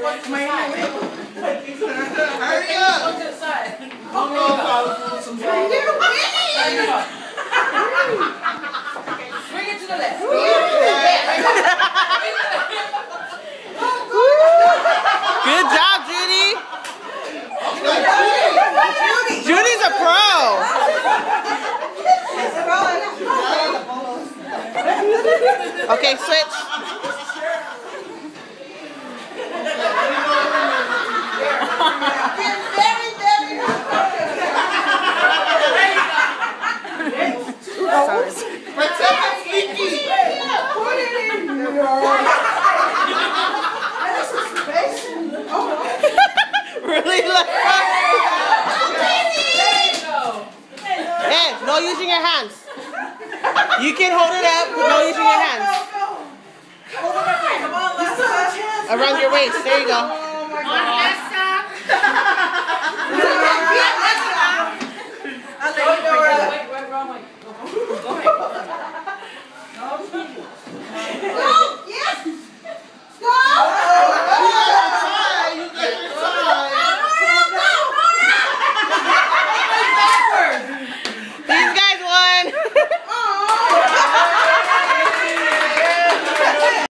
Hurry up! Go to the side. I'm gonna some Swing it to the left. Good job, Judy. Judy's a pro. Okay, switch. Really? Hey, no using your hands. You can hold it up, but no using your hands. Around your waist. There you go. Wait, wrong way. Go ahead.